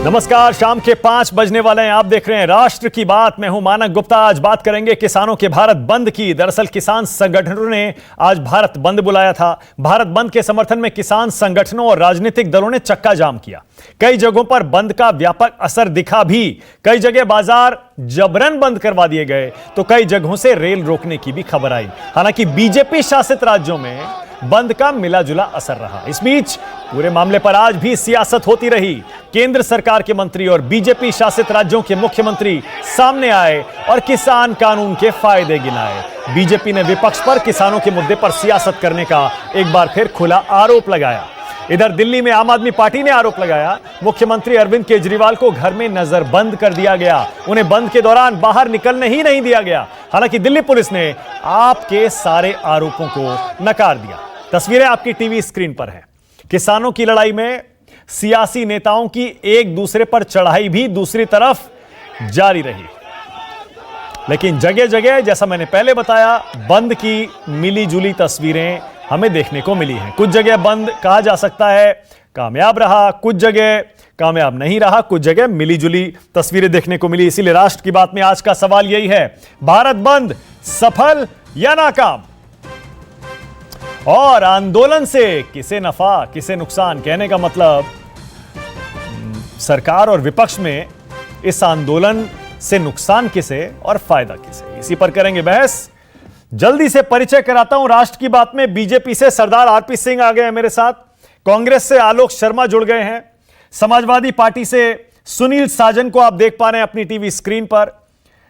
नमस्कार, शाम के 5 बजने वाले हैं। आप देख रहे हैं राष्ट्र की बात। मैं हूं मानक गुप्ता। आज बात करेंगे किसानों के भारत बंद की। दरअसल किसान संगठनों ने आज भारत बंद बुलाया था। भारत बंद के समर्थन में किसान संगठनों और राजनीतिक दलों ने चक्का जाम किया। कई जगहों पर बंद का व्यापक असर दिखा भी। कई जगह बाजार जबरन बंद करवा दिए गए, तो कई जगहों से रेल रोकने की भी खबर आई। हालांकि बीजेपी शासित राज्यों में बंद का मिला जुला असर रहा। इस बीच पूरे मामले पर आज भी सियासत होती रही। केंद्र सरकार के मंत्री और बीजेपी शासित राज्यों के मुख्यमंत्री सामने आए और किसान कानून के फायदे गिनाए। बीजेपी ने विपक्ष पर किसानों के मुद्दे पर सियासत करने का एक बार फिर खुला आरोप लगाया। इधर दिल्ली में आम आदमी पार्टी ने आरोप लगाया, मुख्यमंत्री अरविंद केजरीवाल को घर में नजरबंद कर दिया गया। उन्हें बंद के दौरान बाहर निकलने ही नहीं दिया गया। हालांकि दिल्ली पुलिस ने आपके सारे आरोपों को नकार दिया। तस्वीरें आपकी टीवी स्क्रीन पर हैं। किसानों की लड़ाई में सियासी नेताओं की एक दूसरे पर चढ़ाई भी दूसरी तरफ जारी रही। लेकिन जगह जगह, जैसा मैंने पहले बताया, बंद की मिली जुली तस्वीरें हमें देखने को मिली हैं। कुछ जगह बंद कहा जा सकता है कामयाब रहा, कुछ जगह कामयाब नहीं रहा, कुछ जगह मिली जुली तस्वीरें देखने को मिली। इसीलिए राष्ट्र की बात में आज का सवाल यही है, भारत बंद सफल या नाकाम? और आंदोलन से किसे नफा किसे नुकसान? कहने का मतलब सरकार और विपक्ष में इस आंदोलन से नुकसान किसे और फायदा किसे, इसी पर करेंगे बहस। जल्दी से परिचय कराता हूं राष्ट्र की बात में। बीजेपी से सरदार आरपी सिंह आ गए हैं मेरे साथ, कांग्रेस से आलोक शर्मा जुड़ गए हैं, समाजवादी पार्टी से सुनील साजन को आप देख पा रहे हैं अपनी टीवी स्क्रीन पर,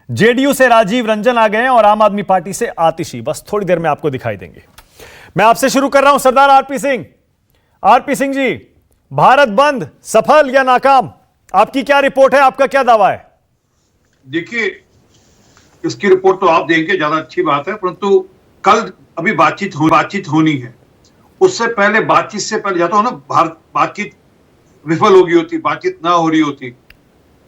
जेडीयू से राजीव रंजन आ गए हैं और आम आदमी पार्टी से आतिशी बस थोड़ी देर में आपको दिखाई देंगे। मैं आपसे शुरू कर रहा हूं सरदार आरपी सिंह। आरपी सिंह जी, भारत बंद सफल या नाकाम? आपकी क्या रिपोर्ट है, आपका क्या दावा है? देखिए, इसकी रिपोर्ट तो आप देंगे, ज्यादा अच्छी बात है, परंतु कल अभी बातचीत होनी है। उससे पहले, बातचीत से पहले जाता हूं ना, बातचीत विफल हो गई होती, बातचीत ना हो रही होती,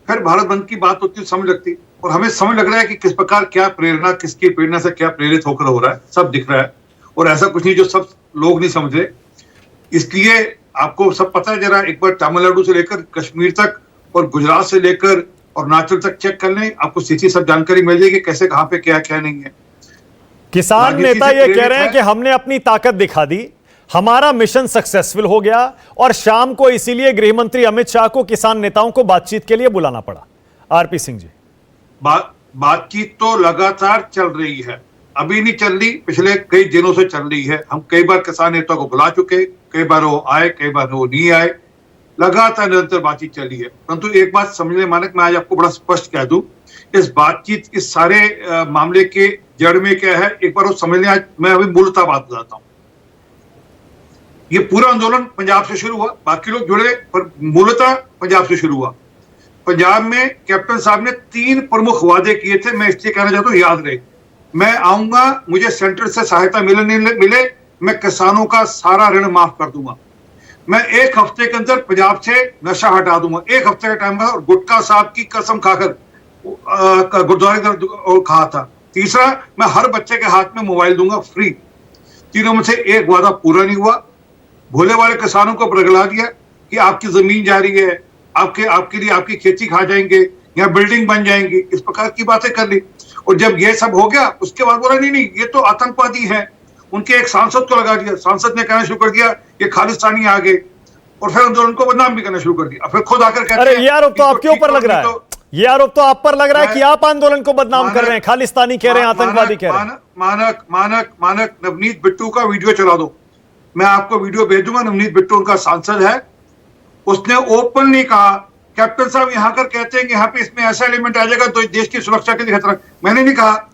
फिर भारत बंद की बात होती, समझ लगती। और हमें समझ लग रहा है कि किस प्रकार, क्या प्रेरणा, किसकी प्रेरणा से क्या प्रेरित होकर हो रहा है, सब दिख रहा है। और ऐसा कुछ नहीं जो सब लोग नहीं समझ रहे। इसलिए आपको सब पता है, जरा एक बार तमिलनाडु से लेकर कश्मीर तक और गुजरात से लेकर और हिमाचल तक चेक कर लें, आपको स्थिति सब जानकारी मिल जाएगी, कैसे कहां पे क्या क्या नहीं है। किसान नेता ये कह रहे हैं कि हमने अपनी ताकत दिखा दी, हमारा मिशन सक्सेसफुल हो गया और शाम को इसीलिए गृह मंत्री अमित शाह को किसान नेताओं को बातचीत के लिए बुलाना पड़ा। आरपी सिंह जी, बातचीत तो लगातार चल रही है, अभी नहीं चल रही, पिछले कई दिनों से चल रही है। हम कई बार किसान नेता को बुला चुके, कई बार वो आए, कई बार वो नहीं आए, लगातार निरंतर बातचीत चली है। परंतु एक बात समझ ले मानक, मैं आज आपको बड़ा स्पष्ट कह दूं, इस बातचीत, इस सारे मामले के जड़ में क्या है, एक बार वो समझ लें। आज मैं अभी मूलतः बात बताता हूं। ये पूरा आंदोलन पंजाब से शुरू हुआ, बाकी लोग जुड़े, पर मूलतः पंजाब से शुरू हुआ। पंजाब में कैप्टन साहब ने 3 प्रमुख वादे किए थे, मैं इसलिए कहना चाहता हूं, याद रहे। मैं आऊंगा, मुझे सेंटर से सहायता मिले, मैं किसानों का सारा ऋण माफ कर दूंगा। मैं 1 हफ्ते के अंदर पंजाब से नशा हटा दूंगा, 1 हफ्ते का टाइम का। और गुटखा साहब की कसम खाकर गुरुद्वारे कहा था। तीसरा, मैं हर बच्चे के हाथ में मोबाइल दूंगा फ्री। तीनों में से एक वादा पूरा नहीं हुआ। भोले वाले किसानों को बरगला दिया कि आपकी जमीन जा रही है, आपके लिए आपकी खेती खा जाएंगे, यहाँ बिल्डिंग बन जाएंगी, इस प्रकार की बातें कर ली। और जब ये सब हो गया, उसके बाद बोला नहीं ये तो आतंकवादी हैं। उनके एक सांसद को लगा दिया, सांसद ने कहना शुरू कर दिया ये खालिस्तानी आ गए, और फिर आंदोलन को बदनाम भी करना शुरू कर दिया। फिर खुद आकर कहते हैं, अरे ये आरोप तो आपके ऊपर लग रहा है, ये आरोप तो आप पर लग रहा है कि आप आंदोलन को बदनाम कर रहे हैं, खालिस्तानी कह रहे हैं, आतंकवादी कह रहे हैं। मानक नवनीत बिट्टू का वीडियो चला दो, मैं आपको वीडियो भेज दूंगा। नवनीत बिट्टू उनका सांसद है, उसने ओपनली कहा, कैप्टन साहब यहाँ कर कहते हैं कि यहाँ पे इसमें ऐसा एलिमेंट आ जाएगा तो देश की सुरक्षा के लिए खतरा। मैंने नहीं कहा,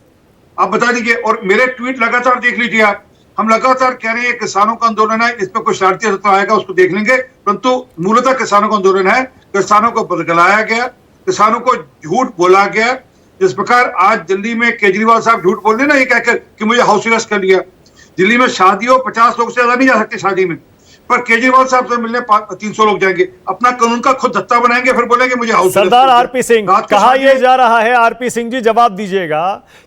आप बता दीजिए। और मेरे ट्वीट लगातार देख लीजिए आप, हम लगातार कह रहे हैं किसानों का आंदोलन है, इसमें कोई शरारती तत्व आएगा उसको देख लेंगे, परंतु मूलतः किसानों का आंदोलन है। किसानों को बरगलाया गया, किसानों को झूठ बोला गया। जिस प्रकार आज दिल्ली में केजरीवाल साहब झूठ बोल रहे ना, ये कहकर कि मुझे हाउस अरेस्ट कर लिया। दिल्ली में शादियों 50 लोग से ज्यादा नहीं जा सकते शादी में, पर केजरीवाल साहब से मिलने 300 लोग जाएंगे, अपना कानून का खुद दत्ता बनाएंगे, फिर बोलेंगे मुझे हाउस। सरदार आरपी सिंह, कहा यह जा रहा है, आरपी सिंह जी जवाब दीजिएगा,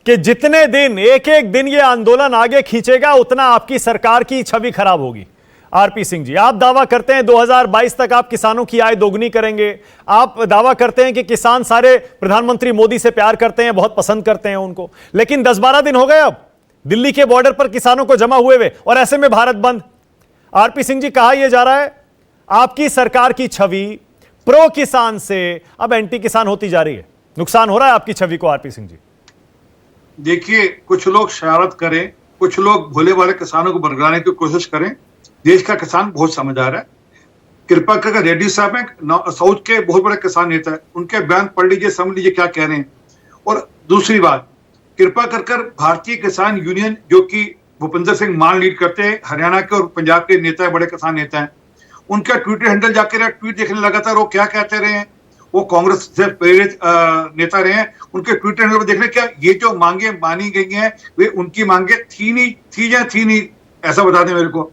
कि जितने दिन, एक एक दिन ये आंदोलन आगे खींचेगा उतना आपकी सरकार की छवि खराब होगी। आरपी सिंह जी, आप दावा करते हैं 2022 तक आप किसानों की आय दोगुनी करेंगे। आप दावा करते हैं कि किसान सारे प्रधानमंत्री मोदी से प्यार करते हैं, बहुत पसंद करते हैं उनको, लेकिन 10-12 दिन हो गए अब दिल्ली के बॉर्डर पर किसानों को जमा हुए और ऐसे में भारत बंद। आरपी सिंह जी, कहा यह जा रहा है आपकी सरकार की छवि प्रो किसान से अब एंटी किसान होती जा रही है, नुकसान हो रहा है आपकी छवि को। आरपी सिंह जी, देखिए, कुछ लोग शरारत करें, कुछ लोग भोले वाले किसानों को बरगलाने की कोशिश करें। देश का किसान बहुत समझदार है। कृपा करके रेड्डी साहब हैं, साउथ के बहुत बड़े किसान नेता है, उनके बयान पढ़ लीजिए, समझ लीजिए क्या कह रहे हैं। और दूसरी बात, कृपा कर भारतीय किसान यूनियन, जो कि भूपेंद्र सिंह मान लीड करते हैं, हरियाणा के और पंजाब के नेता है, बड़े किसान नेता हैं, उनका ट्विटर हैंडल जाकर ट्वीट देखने लगातार वो क्या कहते रहे हैं। वो कांग्रेस से प्रेरित नेता रहे हैं, उनके ट्विटर हैंडल पर देखने क्या ये जो मांगे मानी गई हैं वे उनकी मांगे थी नहीं, ऐसा बता दें मेरे को।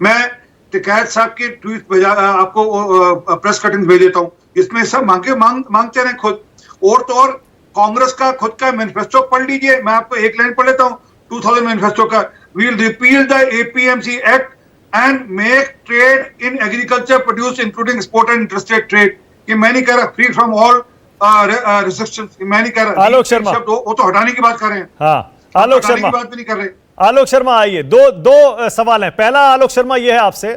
मैं टिकैत साहब के ट्वीट आपको प्रेस कटिंग भेज देता हूं, जिसमें सब मांगते रहे खुद। और तो और कांग्रेस का खुद का मैनिफेस्टो पढ़ लीजिए, मैं आपको एक लाइन पढ़ लेता हूं 2000 मैनिफेस्टो का। We will repeal the APMC act and make trade in agriculture produce including export and interstate trade. कि मैं नहीं कह रहा फ्री फ्रॉम ऑल रिस्ट्रिक्शंस, मैं नहीं कह रहा। आलोक शर्मा, वो तो हटाने की बात कर रहे हैं। हाँ, आलोक शर्मा, बात भी नहीं कर रहे। आलोक शर्मा आइए, दो सवाल हैं। पहला आलोक शर्मा यह है आपसे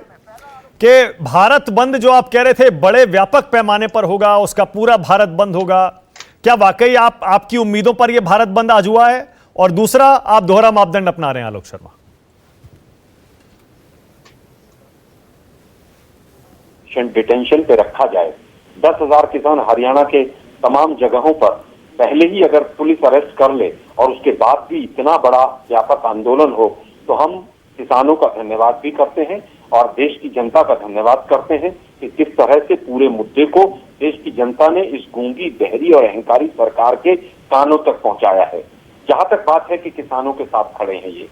कि भारत बंद जो आप कह रहे थे बड़े व्यापक पैमाने पर होगा, उसका पूरा भारत बंद होगा, क्या वाकई आपकी उम्मीदों पर यह भारत बंद आज हुआ है? और दूसरा, आप दोहरा मापदंड अपना रहे हैं आलोक शर्मा। डिटेंशन पे रखा जाए, 10,000 किसान हरियाणा के तमाम जगहों पर पहले ही अगर पुलिस अरेस्ट कर ले और उसके बाद भी इतना बड़ा व्यापक आंदोलन हो, तो हम किसानों का धन्यवाद भी करते हैं और देश की जनता का धन्यवाद करते हैं कि किस तरह से पूरे मुद्दे को देश की जनता ने इस गूंगी, बहरी और अहंकारी सरकार के कानों तक पहुंचाया है। जहां तक बात है कि किसानों के साथ खड़े हैं, ये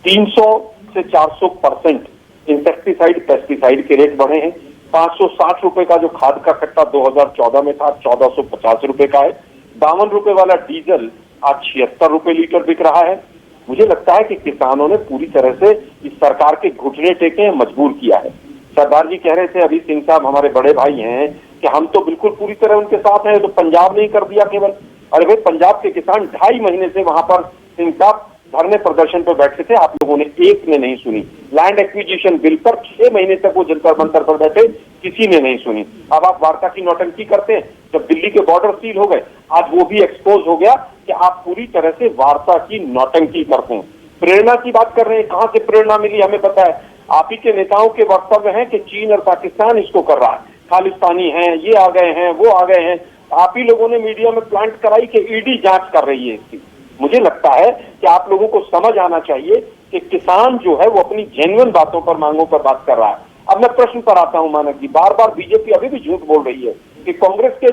300 से 400% इंसेक्टिसाइड, पेस्टिसाइड के रेट बढ़े हैं। 560 रुपए का जो खाद का कट्टा 2014 में था, 1450 रुपए का है। 52 रुपए वाला डीजल आज 76 रुपए लीटर बिक रहा है। मुझे लगता है कि किसानों ने पूरी तरह से इस सरकार के घुटने टेके, मजबूर किया है। सरदार जी कह रहे थे, अभी सिंह साहब हमारे बड़े भाई हैं, कि हम तो बिल्कुल पूरी तरह उनके साथ हैं, तो पंजाब ने ही कर दिया केवल। अरे भाई, पंजाब के किसान 2.5 महीने से वहां पर सिंह साहब धरने प्रदर्शन पर बैठे थे, आप लोगों ने एक ने नहीं सुनी। लैंड एक्विजिशन बिल पर 6 महीने तक वो जंतर मंतर पर बैठे, किसी ने नहीं सुनी। अब आप वार्ता की नौटंकी करते हैं। जब दिल्ली के बॉर्डर सील हो गए, आज वो भी एक्सपोज हो गया कि आप पूरी तरह से वार्ता की नौटंकी करते हैं। प्रेरणा की बात कर रहे हैं, कहां से प्रेरणा मिली हमें पता है। आप ही के नेताओं के वक्तव्य हैं कि चीन और पाकिस्तान इसको कर रहा है, खालिस्तानी हैं, ये आ गए हैं, वो आ गए हैं। आप ही लोगों ने मीडिया में प्लांट कराई कि ईडी जांच कर रही है इसकी। मुझे लगता है कि आप लोगों को समझ आना चाहिए कि किसान जो है वो अपनी जेन्युइन बातों पर, मांगों पर बात कर रहा है। अब मैं प्रश्न पर आता हूं मानक जी, बार बार बीजेपी अभी भी झूठ बोल रही है कि कांग्रेस के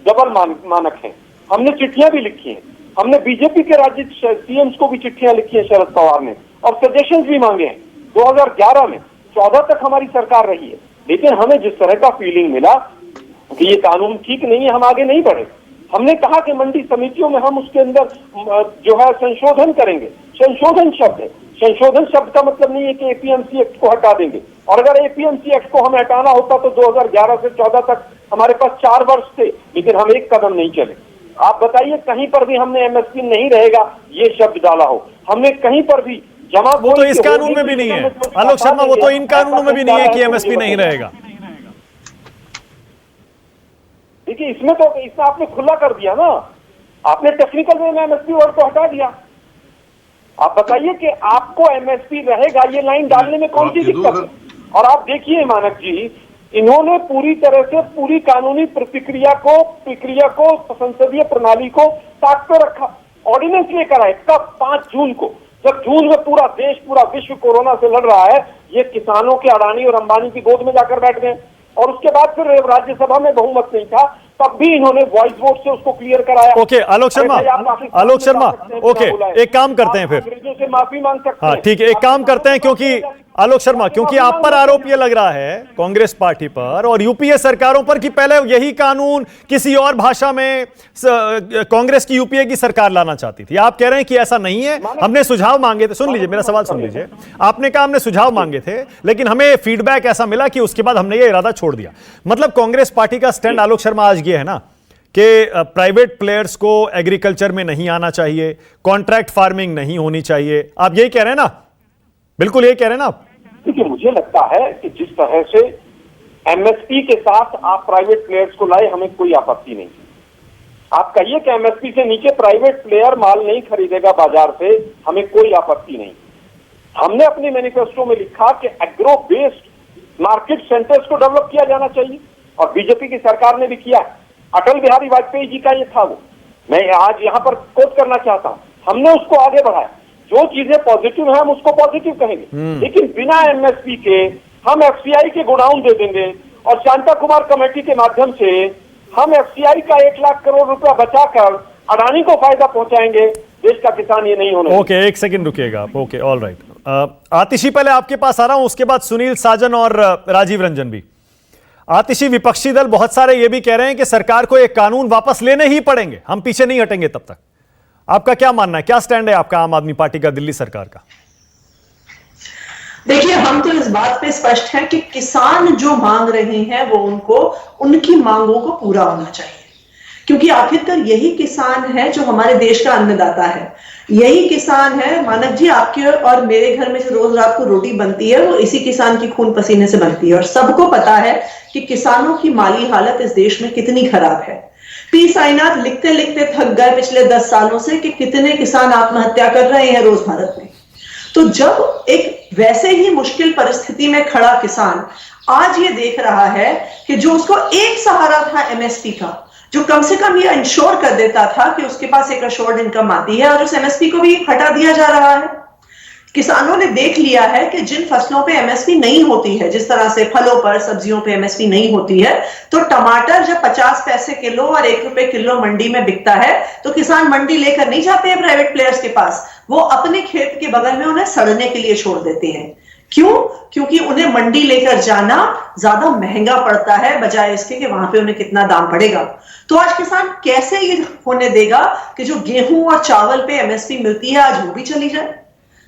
डबल मानक हैं। हमने चिट्ठियां भी लिखी हैं, हमने बीजेपी के राज्य सीएम्स को भी चिट्ठियां लिखी है शरद पवार ने, और सजेशंस भी मांगे हैं। 2011 में 14 तक हमारी सरकार रही है, लेकिन हमें जिस तरह का फीलिंग मिला कि ये कानून ठीक नहीं है, हम आगे नहीं बढ़े। हमने कहा कि मंडी समितियों में हम उसके अंदर जो है संशोधन करेंगे। संशोधन शब्द है, संशोधन शब्द का मतलब नहीं है कि एपीएमसी एक्ट को हटा देंगे। और अगर एपीएमसी एक्ट को हमें हटाना होता तो 2011 से 14 तक हमारे पास 4 वर्ष थे, लेकिन हम एक कदम नहीं चले। आप बताइए, कहीं पर भी हमने एमएसपी नहीं रहेगा ये शब्द डाला हो, हमने कहीं पर भी जमा, वो तो इस कानून में भी नहीं है आलोक शर्मा, वो तो इन कानूनों में भी नहीं है कि एमएसपी नहीं रहेगा। देखिए, इसमें आपने खुला कर दिया ना, आपने टेक्निकल वे में एमएसपी वर्ड को हटा दिया। आप बताइए कि आपको एमएसपी रहेगा, ये लाइन डालने में कौन सी दिक्कत है? और आप देखिए मानक जी, इन्होंने पूरी तरह से पूरी कानूनी प्रक्रिया को संसदीय प्रणाली को ताक पे रखा। ऑर्डिनेंस लेकर आए कब? 5 जून को, जब जून में पूरा देश, पूरा विश्व कोरोना से लड़ रहा है। ये किसानों के अडानी और अंबानी की गोद में जाकर बैठ गए। और उसके बाद फिर राज्यसभा में बहुमत नहीं था, तब भी इन्होंने वॉइस वोट से उसको क्लियर कराया। ओके आलोक शर्मा, ओके एक काम करते हैं फिर, अंग्रेजों से माफी मांग सकते हैं। हाँ ठीक है, एक काम करते हैं, क्योंकि आलोक शर्मा, क्योंकि आप पर आरोप यह लग रहा है कांग्रेस पार्टी पर और यूपीए सरकारों पर कि पहले यही कानून किसी और भाषा में कांग्रेस की यूपीए की सरकार लाना चाहती थी। आप कह रहे हैं कि ऐसा नहीं है, हमने सुझाव मांगे थे। सुन लीजिए मेरा सवाल, सुन लीजिए। आपने कहा हमने सुझाव मांगे थे, लेकिन हमें फीडबैक ऐसा मिला कि उसके बाद हमने ये इरादा छोड़ दिया। मतलब कांग्रेस पार्टी का स्टैंड आलोक शर्मा आज ये है ना कि प्राइवेट प्लेयर्स को एग्रीकल्चर में नहीं आना चाहिए, कॉन्ट्रैक्ट फार्मिंग नहीं होनी चाहिए। आप यही कह रहे हैं ना? बिल्कुल यही कह रहे हैं ना आप? देखिए, मुझे लगता है कि जिस तरह से एमएसपी के साथ आप प्राइवेट प्लेयर्स को लाए, हमें कोई आपत्ति नहीं। आप कहिए कि एमएसपी से नीचे प्राइवेट प्लेयर माल नहीं खरीदेगा बाजार से, हमें कोई आपत्ति नहीं। हमने अपने मैनिफेस्टो में लिखा कि एग्रो बेस्ड मार्केट सेंटर्स को डेवलप किया जाना चाहिए, और बीजेपी की सरकार ने भी किया। अटल बिहारी वाजपेयी जी का ये था, वो मैं आज यहाँ पर कोट करना चाहता हूँ। हमने उसको आगे बढ़ाया। जो चीजें पॉजिटिव है हम उसको पॉजिटिव कहेंगे, लेकिन बिना एमएसपी के हम एफसीआई के गोडाउन दे देंगे और शांता कुमार कमेटी के माध्यम से हम एफसीआई का 1 लाख करोड़ रुपया बचाकर अडानी को फायदा पहुंचाएंगे। देश का किसान ये नहीं होने। ओके, एक सेकंड रुकिएगा आप। Okay, all right. आतिशी, पहले आपके पास आ रहा हूं, उसके बाद सुनील साजन और राजीव रंजन भी। आतिशी, विपक्षी दल बहुत सारे ये भी कह रहे हैं कि सरकार को एक कानून वापस लेने ही पड़ेंगे, हम पीछे नहीं हटेंगे तब तक। आपका क्या मानना है, क्या स्टैंड है आपका आम आदमी पार्टी का दिल्ली सरकार का? देखिए, हम तो इस बात पे स्पष्ट हैं कि किसान जो मांग रहे हैं वो उनको उनकी मांगों को पूरा होना चाहिए, क्योंकि आखिरकार यही किसान है जो हमारे देश का अन्नदाता है। यही किसान है, मानव जी, आपके और मेरे घर में जो रोज रात को रोटी बनती है वो इसी किसान की खून पसीने से बनती है। और सबको पता है कि किसानों की माली हालत इस देश में कितनी खराब है। पी साईनाथ लिखते लिखते थक गए पिछले 10 सालों से कि कितने किसान आत्महत्या कर रहे हैं रोज भारत में। तो जब एक वैसे ही मुश्किल परिस्थिति में खड़ा किसान आज ये देख रहा है कि जो उसको एक सहारा था एमएसपी का, जो कम से कम ये इंश्योर कर देता था कि उसके पास एक अश्योर्ड इनकम आती है, और उस एमएसपी को भी हटा दिया जा रहा है। किसानों ने देख लिया है कि जिन फसलों पे एमएसपी नहीं होती है, जिस तरह से फलों पर, सब्जियों पे एमएसपी नहीं होती है, तो टमाटर जब 50 पैसे किलो और 1 रुपए किलो मंडी में बिकता है तो किसान मंडी लेकर नहीं जाते हैं प्राइवेट प्लेयर्स के पास, वो अपने खेत के बगल में उन्हें सड़ने के लिए छोड़ देते हैं। क्यों? क्योंकि उन्हें मंडी लेकर जाना ज्यादा महंगा पड़ता है बजाय इसके कि वहां पे उन्हें कितना दाम पड़ेगा। तो आज किसान कैसे ये होने देगा कि जो गेहूं और चावल पे एमएसपी मिलती है आज वो भी चली जाए?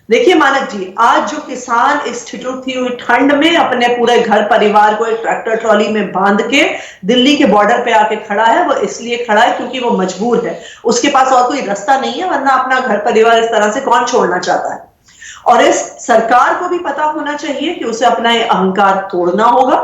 देखिए मानक जी, आज जो किसान इस ठिठुरती हुई ठंड में अपने पूरे घर परिवार को एक ट्रैक्टर ट्रॉली में बांध के दिल्ली के बॉर्डर पे आके खड़ा है, वो इसलिए खड़ा है क्योंकि वो मजबूर है, उसके पास और कोई रास्ता नहीं है, वरना अपना घर परिवार इस तरह से कौन छोड़ना चाहता है। और इस सरकार को भी पता होना चाहिए कि उसे अपना ये अहंकार तोड़ना होगा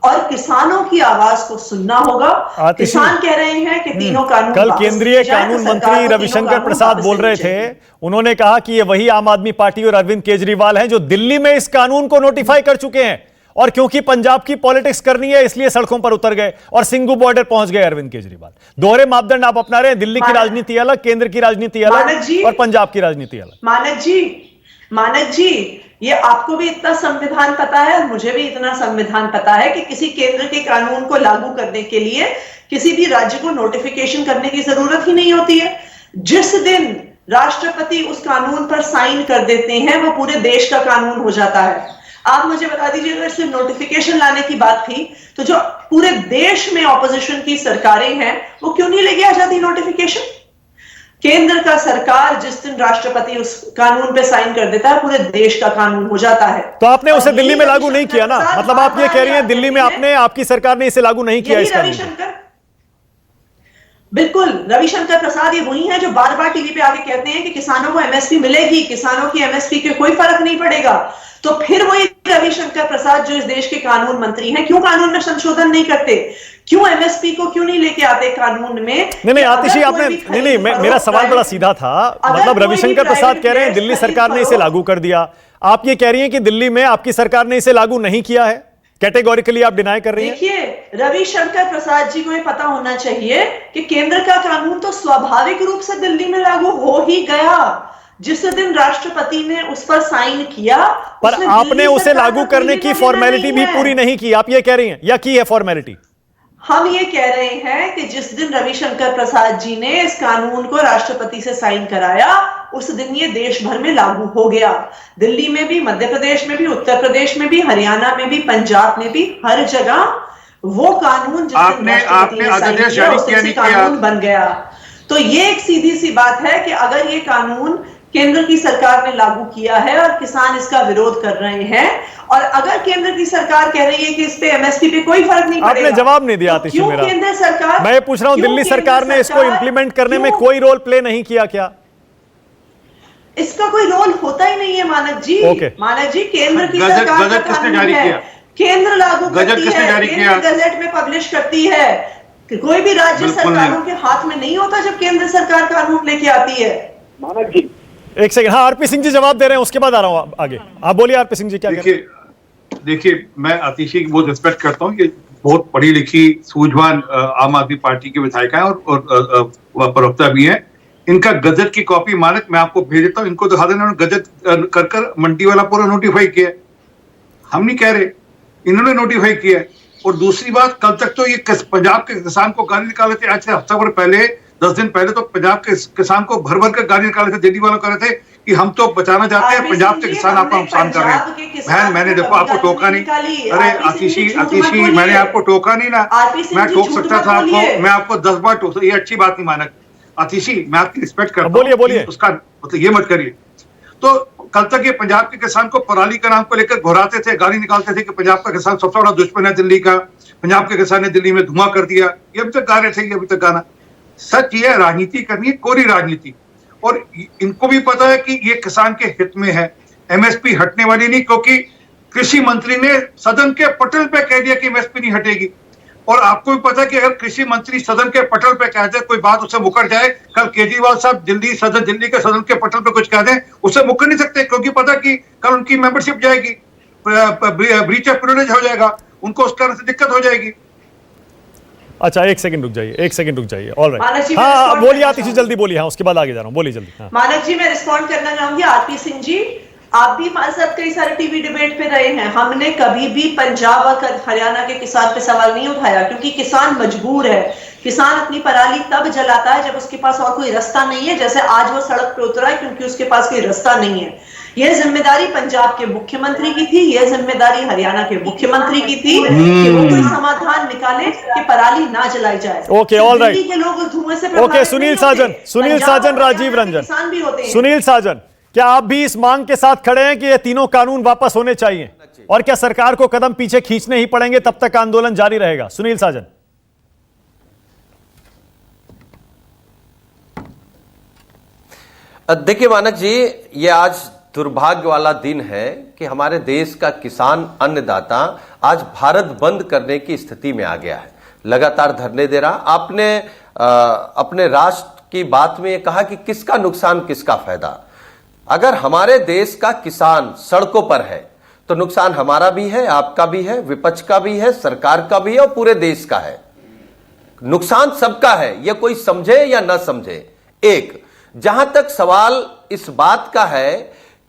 और किसानों की आवाज को सुनना होगा। किसान कह रहे हैं कि तीनों कानून, कल केंद्रीय कानून मंत्री रविशंकर प्रसाद बोल रहे थे, उन्होंने कहा कि ये वही आम आदमी पार्टी और अरविंद केजरीवाल हैं जो दिल्ली में इस कानून को नोटिफाई कर चुके हैं, और क्योंकि पंजाब की पॉलिटिक्स करनी है इसलिए सड़कों पर उतर गए और सिंघू बॉर्डर पहुंच गए अरविंद केजरीवाल। दोहरे मापदंड आप अपना रहे हैं, दिल्ली की राजनीति अलग, केंद्र की राजनीति अलग और पंजाब की राजनीति अलग। मानक जी, ये आपको भी इतना संविधान पता है और मुझे भी इतना संविधान पता है कि किसी केंद्र के कानून को लागू करने के लिए किसी भी राज्य को नोटिफिकेशन करने की जरूरत ही नहीं होती है। जिस दिन राष्ट्रपति उस कानून पर साइन कर देते हैं वो पूरे देश का कानून हो जाता है। आप मुझे बता दीजिए, अगर सिर्फ नोटिफिकेशन लाने की बात थी तो जो पूरे देश में ऑपोजिशन की सरकारें हैं वो क्यों नहीं लेके आ जाती नोटिफिकेशन? केंद्र का सरकार जिस दिन राष्ट्रपति उस कानून पे साइन कर देता है पूरे देश का कानून हो जाता है। तो आपने उसे दिल्ली में लागू नहीं किया ना? मतलब आप ये कह रही हैं दिल्ली में आपकी सरकार ने इसे लागू नहीं किया इस कानून को? बिल्कुल, रविशंकर प्रसाद ये वही है जो बार बार टीवी पे आके कहते हैं कि किसानों को एमएसपी मिलेगी, किसानों की एमएसपी के कोई फर्क नहीं पड़ेगा। तो फिर वही रविशंकर प्रसाद जो इस देश के कानून मंत्री हैं क्यों कानून में संशोधन नहीं करते? क्यों एमएसपी को क्यों नहीं लेके आते कानून में? नहीं आतिशी, आपने नहीं, मेरा सवाल बड़ा सीधा था। मतलब रविशंकर प्रसाद कह रहे हैं दिल्ली सरकार ने इसे लागू कर दिया, आप ये कह रही हैं कि दिल्ली में आपकी सरकार ने इसे लागू नहीं किया है, कैटेगोरिकली आप डिनाई कर रही हैं। देखिए, रविशंकर प्रसाद जी को ये पता होना चाहिए कि केंद्र का कानून तो स्वाभाविक रूप से दिल्ली में लागू हो ही गया जिस दिन राष्ट्रपति ने उस पर साइन किया। पर आपने उसे लागू करने की फॉर्मेलिटी भी पूरी नहीं की, आप ये कह रही हैं, या की है फॉर्मेलिटी? हम ये कह रहे हैं कि जिस दिन रविशंकर प्रसाद जी ने इस कानून को राष्ट्रपति से साइन कराया, उस दिन ये देश भर में लागू हो गया। दिल्ली में भी, मध्य प्रदेश में भी, उत्तर प्रदेश में भी, हरियाणा में भी, पंजाब में भी, हर जगह वो कानून जिस दिन राष्ट्रपति ने साइन किया, उस दिन से कानून बन गया। तो ये एक सीधी सी बात है कि अगर ये कानून केंद्र की सरकार ने लागू किया है और किसान इसका विरोध कर रहे हैं, और अगर केंद्र की सरकार कह रही है कि इस पे एमएसपी पे कोई फर्क नहीं पड़ेगा, आपने जवाब नहीं दिया आतिशी मेरा। केंद्र सरकार, मैं ये पूछ रहा हूं, दिल्ली सरकार ने इसको इंप्लीमेंट करने में कोई रोल प्ले नहीं किया क्या? इसका कोई रोल होता ही नहीं है मानक जी। मानक जी, केंद्र की सरकार गजट किसने जारी किया? केंद्र लागू करती है, केंद्र गजट में पब्लिश करती है। कोई भी राज्य सरकारों के हाथ में नहीं होता जब केंद्र सरकार कानून लेके आती है। मानक जी, एक सेकंड, हाँ आरपी सिंह जी जवाब दे रहे हैं, उसके बाद आ रहा हूं आगे। आप बोलिए आरपी सिंह जी, क्या देखिए, मैं आतिशी की बहुत रिस्पेक्ट करता हूँ। ये बहुत पढ़ी लिखी सूझवान आम आदमी पार्टी की विधायिका है और प्रवक्ता भी है। इनका गजट की कॉपी मानक मैं आपको भेज देता हूँ, इनको दिखा देना। गजट कर मंडी वाला पूरा नोटिफाई किया, हम नहीं कह रहे, इन्होंने नोटिफाई किया। और दूसरी बात, कल तक तो ये पंजाब के किसान को गाली निकाले थे। आज से हफ्ता भर पहले, 10 दिन पहले तो पंजाब के किसान को भर भर कर गाली निकाले थे। दिल्ली वालों कह रहे थे कि हम तो बचाना चाहते हैं, पंजाब के किसान आपका नुकसान कर रहे हैं। बहन, मैंने देखो आपको टोका नहीं। अरे आतिशी, मैंने आपको टोका नहीं ना। मैं टोक सकता था आपको, मैं आपको 10 बार टोक, ये अच्छी बात नहीं मानक। आतिशी, मैं आपकी रिस्पेक्ट करता हूं, बोलिए। उसका मतलब ये मत करिए। तो कल तक ये पंजाब के किसान को पराली का नाम को लेकर घुराते थे, गाली निकालते थे कि पंजाब का किसान सबसे बड़ा दुश्मन है दिल्ली का, पंजाब के किसान ने दिल्ली में धुआं कर दिया। ये अभी तक गा रहे थे, ये अभी तक गाना। सच ये है, राजनीति करनी है, कोरी राजनीति। और इनको भी पता है कि ये किसान के हित में है, एमएसपी हटने वाली नहीं, क्योंकि कृषि मंत्री ने सदन के पटल पे कह दिया कि एमएसपी नहीं हटेगी। और आपको भी पता है कि अगर कृषि मंत्री सदन के पटल पे कह दे, कोई बात उससे मुकर जाए, कल केजरीवाल साहब दिल्ली के सदन के पटल पे कुछ कह दें, उससे मुकर नहीं सकते, क्योंकि पता कि कल उनकी मेंबरशिप जाएगी, ब्रीच ऑफ प्रिविलेज हो जाएगा, उनको उस कारण से दिक्कत हो जाएगी। अच्छा, एक सेकंड रुक जाइए। ऑलराइट, हाँ बोलिए आतिशी, जल्दी बोलिए। हाँ, उसके बाद आगे जा रहा हूँ, बोलिए जल्दी। हाँ। मानक जी, मैं रिस्पॉन्ड करना चाहूंगी। आरपी सिंह जी, आप भी हमारे साथ कई सारे टीवी डिबेट पे रहे हैं। हमने कभी भी पंजाब और हरियाणा के किसान पे सवाल नहीं उठाया, क्योंकि किसान मजबूर है। किसान अपनी पराली तब जलाता है जब उसके पास और कोई रास्ता नहीं है, जैसे आज वो सड़क पे उतरा है क्योंकि उसके पास कोई रास्ता नहीं है। यह जिम्मेदारी पंजाब के मुख्यमंत्री की थी, यह जिम्मेदारी हरियाणा के मुख्यमंत्री की थी कि वो कोई समाधान निकाले कि पराली ना जलाई जाए। Okay, alright. दिल्ली के लोग उस धुएं से ओके, सुनील साजन, राजीव रंजन, किसान भी होते हैं। सुनील साजन, क्या आप भी इस मांग के साथ खड़े हैं कि ये तीनों कानून वापस होने चाहिए, और क्या सरकार को कदम पीछे खींचने ही पड़ेंगे, तब तक आंदोलन जारी रहेगा? सुनील साजन। देखिए मानक जी, ये आज दुर्भाग्य वाला दिन है कि हमारे देश का किसान अन्नदाता आज भारत बंद करने की स्थिति में आ गया है, लगातार धरने दे रहा। आपने अपने राष्ट्र की बात में ये कहा कि किसका नुकसान किसका फायदा। अगर हमारे देश का किसान सड़कों पर है तो नुकसान हमारा भी है, आपका भी है, विपक्ष का भी है, सरकार का भी है और पूरे देश का है। नुकसान सबका है, यह कोई समझे या ना समझे। एक, जहां तक सवाल इस बात का है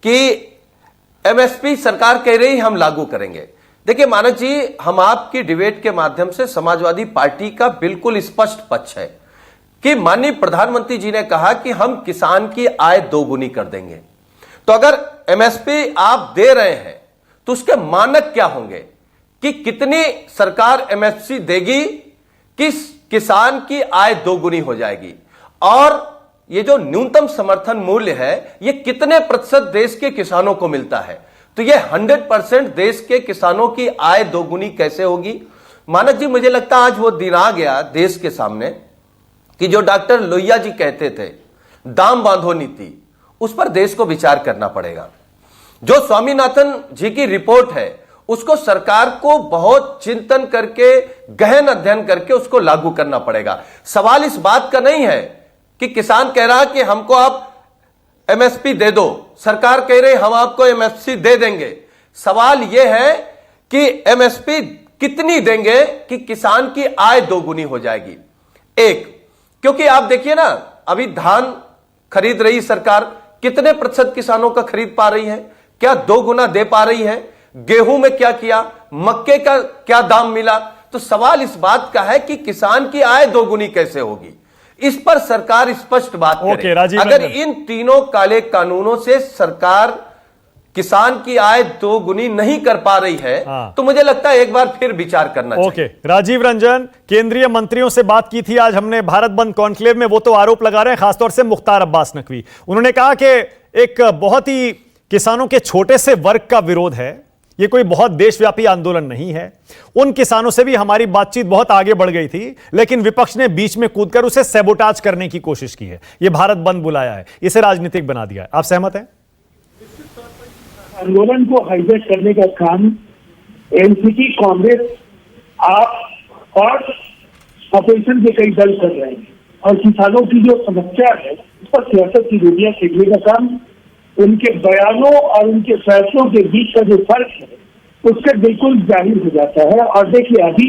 कि एमएसपी सरकार कह रही हम लागू करेंगे। देखिए मानक जी, हम आपकी डिबेट के माध्यम से समाजवादी पार्टी का बिल्कुल स्पष्ट पक्ष है कि माननीय प्रधानमंत्री जी ने कहा कि हम किसान की आय दोगुनी कर देंगे। तो अगर एमएसपी आप दे रहे हैं तो उसके मानक क्या होंगे कि कितनी सरकार एमएसपी देगी कि किसान की आय दोगुनी हो जाएगी, और ये जो न्यूनतम समर्थन मूल्य है ये कितने प्रतिशत देश के किसानों को मिलता है। तो ये 100% देश के किसानों की आय दोगुनी कैसे होगी। मानक जी, मुझे लगता है आज वो दिन आ गया देश के सामने कि जो डॉक्टर लोहिया जी कहते थे दाम बांधो नीति, उस पर देश को विचार करना पड़ेगा। जो स्वामीनाथन जी की रिपोर्ट है उसको सरकार को बहुत चिंतन करके, गहन अध्ययन करके उसको लागू करना पड़ेगा। सवाल इस बात का नहीं है कि किसान कह रहा कि हमको आप एमएसपी दे दो, सरकार कह रही हम आपको एमएसपी दे देंगे। सवाल यह है कि एमएसपी कितनी देंगे कि किसान की आय दोगुनी हो जाएगी। एक, क्योंकि आप देखिए ना, अभी धान खरीद रही सरकार, कितने प्रतिशत किसानों का खरीद पा रही है? क्या 2 गुना दे पा रही है? गेहूं में क्या किया? मक्के का क्या दाम मिला? तो सवाल इस बात का है कि किसान की आय दोगुनी कैसे होगी, इस पर सरकार स्पष्ट बात करे। अगर इन तीनों काले कानूनों से सरकार किसान की आय दोगुनी नहीं कर पा रही है, तो मुझे लगता है एक बार फिर विचार करना चाहिए। राजीव रंजन, केंद्रीय मंत्रियों से बात की थी आज हमने भारत बंद कॉन्क्लेव में, वो तो आरोप लगा रहे हैं खासतौर से मुख्तार अब्बास नकवी। उन्होंने कहा कि एक बहुत ही किसानों के छोटे से वर्ग का विरोध है, ये कोई बहुत देशव्यापी आंदोलन नहीं है। उन किसानों से भी हमारी बातचीत बहुत आगे बढ़ गई थी, लेकिन विपक्ष ने बीच में कूदकर उसे सैबोटाज करने की कोशिश की है। ये भारत बंद बुलाया है, इसे राजनीतिक बना दिया है। आप सहमत हैं? आंदोलन को हाईजैक करने का काम एनसीपी, कांग्रेस, आप और अपोजिशन के कई दल कर रहे हैं, और किसानों की जो समस्या है उस पर सियासत की रोटियां सेकने का काम उनके बयानों और उनके फैसलों के बीच का जो फर्क है उससे बिल्कुल जाहिर हो जाता है। और देखिए, अभी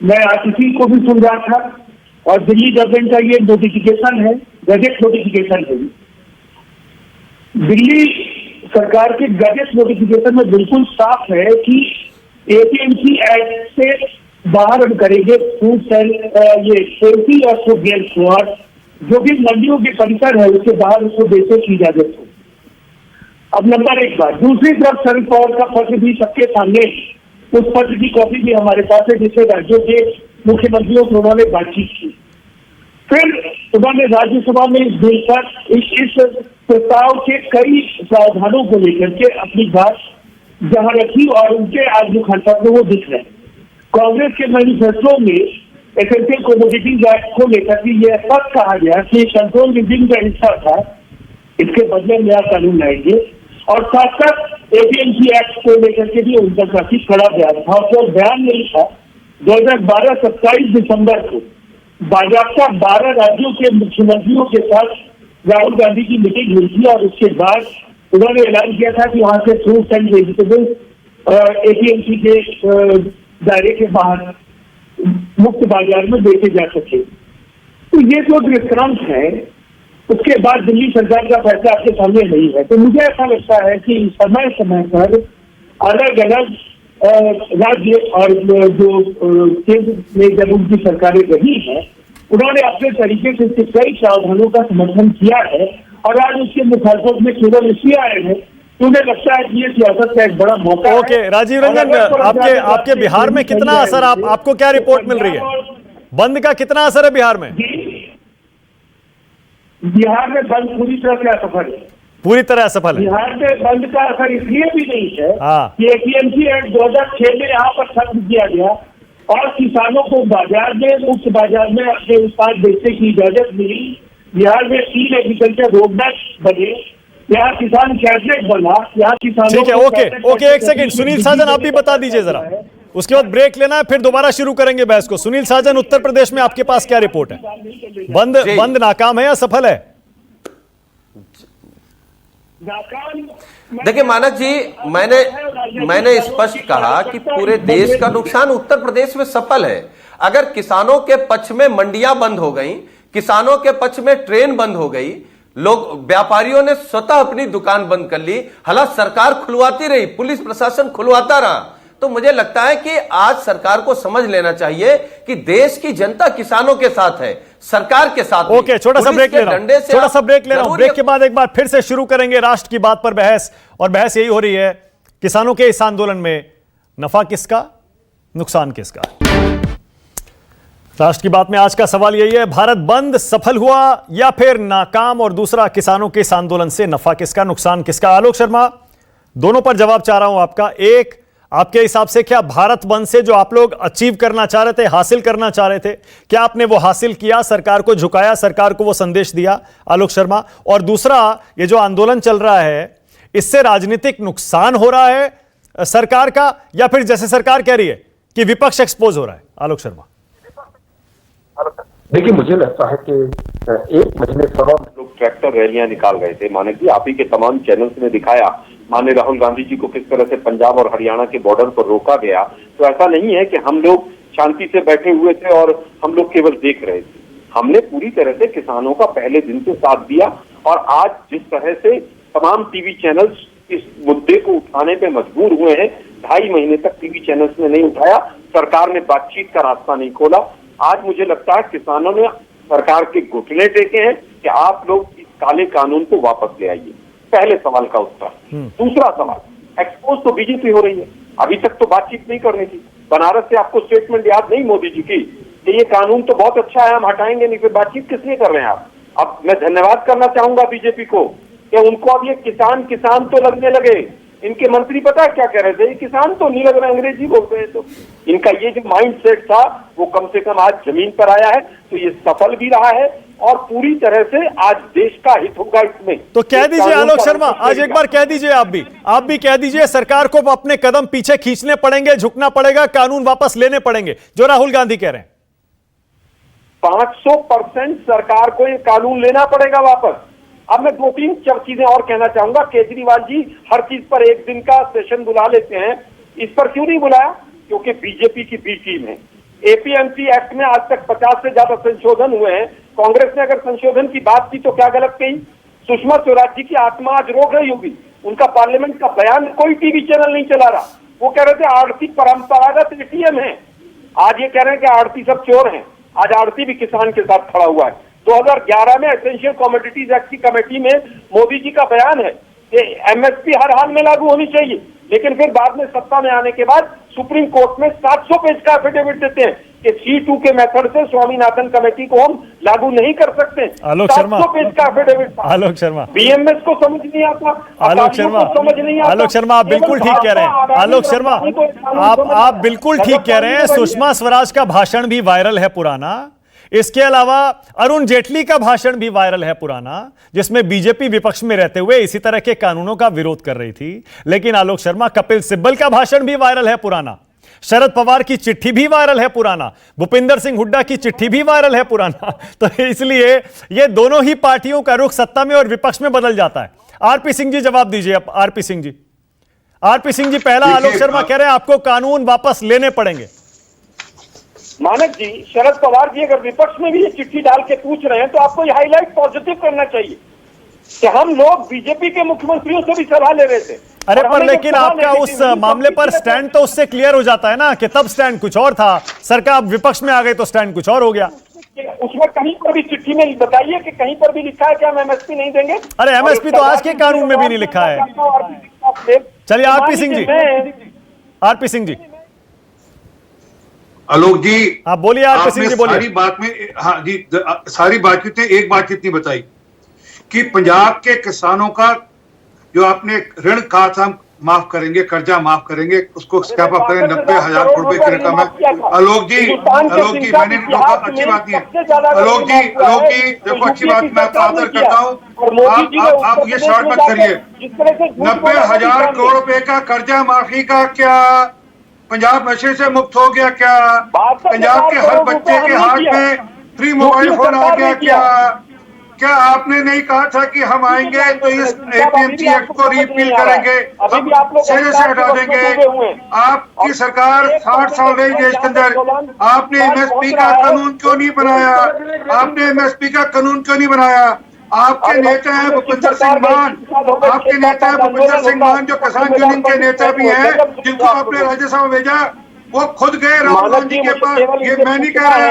मैं आतिशी को भी सुन रहा था, और दिल्ली गवर्नमेंट का ये नोटिफिकेशन है, गजट नोटिफिकेशन है, दिल्ली सरकार के गजट नोटिफिकेशन में बिल्कुल साफ है कि एपीएमसी एक्ट से बाहर हम करेंगे फूड ये सेफ्टी और फूड गेल स्क्वाड, जो भी मंडियों के परिसर है उसके बाहर उसको बेचने की इजाजत हो। अब नंबर एक बात। दूसरी तरफ शरद पवार का पत्र भी सबके सामने, उस पत्र की कॉपी भी हमारे पास है, जिससे राज्यों के मुख्यमंत्रियों से उन्होंने बातचीत की। फिर उन्होंने राज्यसभा में इस बिल पर इस प्रस्ताव के कई प्रावधानों को लेकर के अपनी बात जहां रखी, और उनके आज मुखालफत में वो दिख रहे हैं। कांग्रेस के मैनिफेस्टो में एसेंशियल कमोडिटीज एक्ट को लेकर के यह स्पष्ट कहा गया कि कंट्रोल रिजिम का हिस्सा था, इसके बदले नया कानून लाएंगे, और साथ साथ एपीएमसी एक्ट को लेकर के भी उनका काफी कड़ा बयान था। और जो बयान नहीं था, 2012 27 दिसंबर को बाजाबता 12 राज्यों के मुख्यमंत्रियों के साथ राहुल गांधी की मीटिंग हुई थी, और उसके बाद उन्होंने ऐलान किया था कि वहां से फ्रूट्स एंड वेजिटेबल्स एपीएमसी के दायरे के बाहर मुक्त बाजार में बेचे जा सके। तो ये जो दृष्टांत है, उसके बाद दिल्ली सरकार का फैसला आपके सामने नहीं है। तो मुझे ऐसा लगता है कि समय समय पर अलग अलग राज्य और जो केंद्र में जब उनकी सरकारें रही हैं, उन्होंने अपने तरीके से कई प्रावधानों का समर्थन किया है, और आज उसके मुखालफत में केवल इसलिए आए हैं, मुझे लगता है कि ये सियासत का एक बड़ा मौका है। राजीव रंजन, आपके बिहार में कितना असर, आपको क्या रिपोर्ट मिल रही है? बंद का कितना असर है बिहार में? बिहार में बंद पूरी तरह से असफल है। पूरी तरह असफल है। बिहार में बंद का असर इसलिए भी नहीं है कि एपीएमसी एक्ट 2006 में यहाँ पर खत्म किया गया, और किसानों को बाजार में, मुक्त बाजार में अपने उत्पाद बेचने की इजाजत मिली। बिहार में 3 एग्रीकल्चर रोडमैप बने, यहाँ किसान कैबिनेट बना, यहाँ किसानों। ठीक है, ओके, एक सेकंड। सुनील साजन, आप भी बता दीजिए जरा, उसके बाद ब्रेक लेना है, फिर दोबारा शुरू करेंगे बहस को। सुनील साजन, उत्तर प्रदेश में आपके पास क्या रिपोर्ट है? बंद नाकाम है या सफल है? देखिए मानक जी, मैंने स्पष्ट कहा कि पूरे देश का नुकसान उत्तर प्रदेश में सफल है। अगर किसानों के पक्ष में मंडियां बंद हो गई, किसानों के पक्ष में ट्रेन बंद हो गई, लोग, व्यापारियों ने स्वतः अपनी दुकान बंद कर ली, हालांकि सरकार खुलवाती रही, पुलिस प्रशासन खुलवाता रहा, तो मुझे लगता है कि आज सरकार को समझ लेना चाहिए कि देश की जनता किसानों के साथ है, सरकार के साथ। ओके, छोटा सा ब्रेक ले रहा हूं। ब्रेक के बाद एक बार फिर से शुरू करेंगे राष्ट्र की बात पर बहस, और बहस यही हो रही है, किसानों के इस आंदोलन में नफा किसका, नुकसान किसका? राष्ट्र की बात में आज का सवाल यही है, भारत बंद सफल हुआ या फिर नाकाम? और दूसरा, किसानों के इस आंदोलन से नफा किसका, नुकसान किसका? आलोक शर्मा, दोनों पर जवाब चाह रहा हूं आपका। एक, आपके हिसाब से क्या भारत बंद से जो आप लोग अचीव करना चाह रहे थे, हासिल करना चाह रहे थे, क्या आपने वो हासिल किया? सरकार को झुकाया, सरकार को वो संदेश दिया? आलोक शर्मा। और दूसरा, ये जो आंदोलन चल रहा है, इससे राजनीतिक नुकसान हो रहा है सरकार का, या फिर जैसे सरकार कह रही है कि विपक्ष एक्सपोज हो रहा है? आलोक शर्मा। देखिए, मुझे लगता है कि एक महीने लोग ट्रैक्टर रैलियां निकाल गए थे। मानक जी, आप ही के तमाम चैनल्स ने दिखाया, माननीय राहुल गांधी जी को किस तरह से पंजाब और हरियाणा के बॉर्डर पर रोका गया। तो ऐसा नहीं है कि हम लोग शांति से बैठे हुए थे और हम लोग केवल देख रहे थे। हमने पूरी तरह से किसानों का पहले दिन से साथ दिया, और आज जिस तरह से तमाम टीवी चैनल्स इस मुद्दे को उठाने पे मजबूर हुए हैं, 2.5 महीने तक टीवी चैनल्स ने नहीं उठाया, सरकार ने बातचीत का रास्ता नहीं खोला। आज मुझे लगता है किसानों ने सरकार के घुटने टेके हैं कि आप लोग इस काले कानून को वापस ले आइए। पहले सवाल का उत्तर। दूसरा सवाल, एक्सपोज तो बीजेपी हो रही है, अभी तक तो बातचीत नहीं करनी थी। बनारस से आपको स्टेटमेंट याद नहीं मोदी जी की कि ये कानून तो बहुत अच्छा है, हम हटाएंगे नहीं, फिर बातचीत किस लिए कर रहे हैं आप? अब मैं धन्यवाद करना चाहूंगा बीजेपी को कि उनको अब ये किसान किसान तो लगने लगे। इनके मंत्री पता है क्या कह रहे थे, ये किसान तो नहीं लग रहे, अंग्रेजी बोल रहे हैं। तो इनका ये जो माइंड सेट था वो कम से कम आज जमीन पर आया है, तो ये सफल भी रहा है और पूरी तरह से आज देश का हित होगा इसमें। तो कह दीजिए आलोक शर्मा, आज एक बार कह दीजिए, आप भी कह दीजिए, सरकार को अपने कदम पीछे खींचने पड़ेंगे, झुकना पड़ेगा, कानून वापस लेने पड़ेंगे, जो राहुल गांधी कह रहे हैं। 500% सरकार को ये कानून लेना पड़ेगा वापस। अब मैं 2-3 चीजें और कहना चाहूंगा। केजरीवाल जी हर चीज पर एक दिन का सेशन बुला लेते हैं, इस पर क्यों नहीं बुलाया? क्योंकि बीजेपी की बी टीम है। एपीएमसी एक्ट में आज तक 50 से ज्यादा संशोधन हुए हैं। कांग्रेस ने अगर संशोधन की बात की तो क्या गलत कही? सुषमा स्वराज जी की आत्मा आज रो रही होगी, उनका पार्लियामेंट का बयान कोई टीवी चैनल नहीं चला रहा। वो कह रहे थे आड़ती परंपरागत एटीएम है, आज ये कह रहे हैं कि आड़ती सब चोर हैं। आज आड़ती भी किसान के साथ खड़ा हुआ है। 2011 में एसेंशियल कमोडिटीज एक्ट की कमेटी में मोदी जी का बयान है कि एमएसपी हर हाल में लागू होनी चाहिए, लेकिन फिर बाद में सत्ता में आने के बाद सुप्रीम कोर्ट में 700 पेज का एफिडेविट देते हैं कि C2 के मेथड से स्वामीनाथन कमेटी को हम लागू नहीं कर सकते। आलोक शर्मा, 700 पेज का एफिडेविट। आलोक शर्मा, बीएमएस को समझ नहीं आता, आलोक शर्मा, समझ नहीं आता। आलोक शर्मा, आप बिल्कुल ठीक कह रहे हैं। आलोक शर्मा, आप बिल्कुल ठीक कह रहे हैं। सुषमा स्वराज का भाषण भी वायरल है पुराना, इसके अलावा अरुण जेटली का भाषण भी वायरल है पुराना, जिसमें बीजेपी विपक्ष में रहते हुए इसी तरह के कानूनों का विरोध कर रही थी। लेकिन आलोक शर्मा, कपिल सिब्बल का भाषण भी वायरल है पुराना, शरद पवार की चिट्ठी भी वायरल है पुराना, भूपिंदर सिंह हुड्डा की चिट्ठी भी वायरल है पुराना। तो इसलिए ये दोनों ही पार्टियों का रुख सत्ता में और विपक्ष में बदल जाता है। आरपी सिंह जी जवाब दीजिए। अब आरपी सिंह जी पहला, आलोक शर्मा कह रहे हैं आपको कानून वापस लेने पड़ेंगे। मानक जी, शरद पवार जी अगर विपक्ष में भी ये चिट्ठी डाल के पूछ रहे हैं तो आपको ये हाईलाइट पॉजिटिव करना चाहिए कि हम लोग बीजेपी के मुख्यमंत्रियों से भी सलाह ले रहे थे। अरे पर लेकिन आपका उस मामले पर स्टैंड तो उससे क्लियर हो जाता है ना कि तब स्टैंड कुछ और था, सरकार विपक्ष में आ गई तो स्टैंड कुछ और हो गया। उसमें कहीं पर भी चिट्ठी में बताइए कि कहीं पर भी लिखा है कि हम एमएसपी नहीं देंगे? अरे एमएसपी तो आज के कानून में भी नहीं लिखा है। चलिए आरपी सिंह जी आलोक जी, आप बोलिए। आरपी सिंह जी बोलिए। सारी बात में, हाँ जी, सारी बातचीत एक बातचीत नहीं बताई कि पंजाब के किसानों का जो आपने ऋण कहा था माफ करेंगे, कर्जा माफ करेंगे, उसको स्टेप अप करें, 90,000 करोड़ रुपए की रकम है। आलोक जी मैंने देखा, अच्छी बात नहीं है। आलोक जी देखो, अच्छी बात, मैं आपका आदर करता हूँ, आप ये शॉर्ट मत करिए। 90,000 करोड़ रुपए का कर्जा माफी का क्या पंजाब नशे से मुक्त हो गया क्या? पंजाब के हर बच्चे के हाथ में फ्री मोबाइल फोन आ गया क्या आपने नहीं कहा था कि हम आएंगे तो इस एपीएमसी एक्ट को रिपील करेंगे, सिरे से हटा देंगे? आपकी सरकार 60 साल रही देश के अंदर, आपने एमएसपी का कानून क्यों नहीं बनाया? आपके नेता हैं भूपिंदर सिंह मान, जो किसान यूनियन के नेता भी हैं, जिनको आपने राज्यसभा भेजा, वो खुद गए राहुल गांधी के पास। ये मैं नहीं कह रहा,